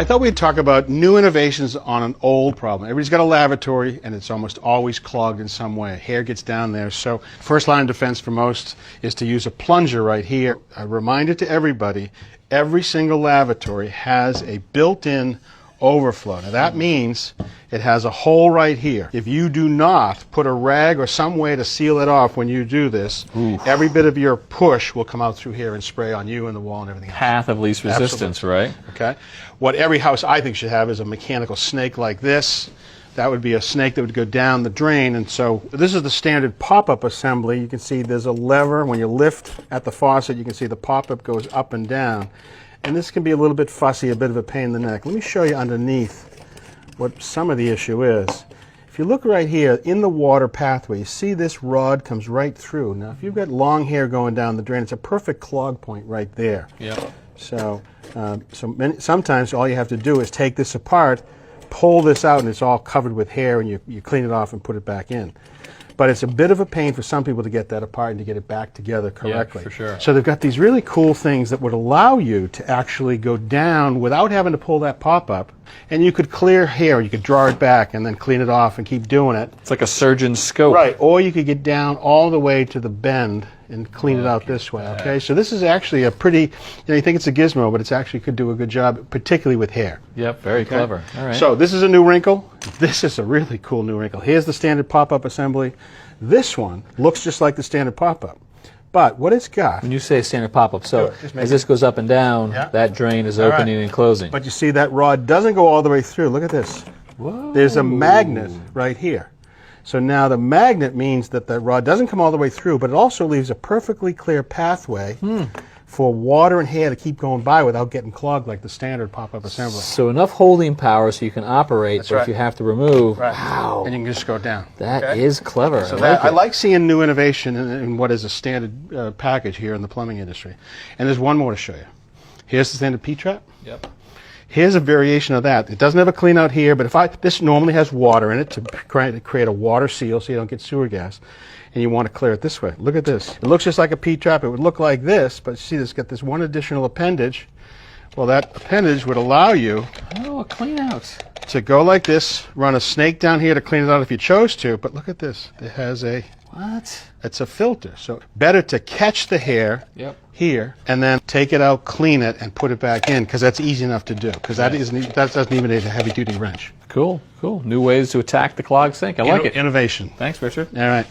I thought we'd talk about new innovations on an old problem. Everybody's got a lavatory, and it's almost always clogged in some way. Hair gets down there. So first line of defense for most is to use a plunger right here. A reminder to everybody, every single lavatory has a built-in overflow. Now that means it has a hole right here. If you do not put a rag or some way to seal it off when you do this, every bit of your push will come out through here and spray on you and the wall and everything else. Path of least resistance, Absolutely. right? Okay. What every house I think should have is a mechanical snake like this. That would be a snake that would go down the drain. And so this is the standard pop-up assembly. You can see there's a lever. When you lift at the faucet, you can see the pop-up goes up and down. And this can be a little bit fussy, a bit of a pain in the neck. Let me show you underneath what some of the issue is. If you look right here in the water pathway, you see this rod comes right through. Now, if you've got long hair going down the drain, it's a perfect clog point right there. Yep. So, sometimes all you have to do is take this apart, pull this out, and it's all covered with hair, and you clean it off and put it back in. But it's a bit of a pain for some people to get that apart and to get it back together correctly. Yeah, for sure. So they've got these really cool things that would allow you to actually go down without having to pull that pop-up. And you could clear hair, you could draw it back and then clean it off and keep doing it. It's like a surgeon's scope. Right, or you could get down all the way to the bend and clean it out this way, okay? So this is actually a pretty, you think it's a gizmo, but it's actually could do a good job, particularly with hair. Yep, very clever. All right. So this is a new wrinkle. This is a really cool new wrinkle. Here's the standard pop-up assembly. This one looks just like the standard pop-up. But what it's got... When you say standard pop-up, so as this goes up and down, that drain is opening and closing. But you see that rod doesn't go all the way through. Look at this. Whoa. There's a magnet right here. So now the magnet means that the rod doesn't come all the way through, but it also leaves a perfectly clear pathway for water and hair to keep going by without getting clogged like the standard pop-up assembly. So enough holding power so you can operate, but if you have to remove, wow. And you can just go down. That is clever. So I like seeing new innovation in what is a standard package here in the plumbing industry. And there's one more to show you. Here's the standard P-trap. Yep. Here's a variation of that. It doesn't have a clean out here, but this normally has water in it to create a water seal so you don't get sewer gas. And you want to clear it this way. Look at this. It looks just like a P-trap. It would look like this, but see, it's got this one additional appendage. Well, that appendage would allow you a clean out. To go like this, run a snake down here to clean it out if you chose to, but look at this. It has a... What? It's a filter. So better to catch the hair here and then take it out, clean it, and put it back in, because that's easy enough to do, because that doesn't even need a heavy-duty wrench. Cool, cool. New ways to attack the clog sink. I like it. Innovation. Thanks, Richard. All right.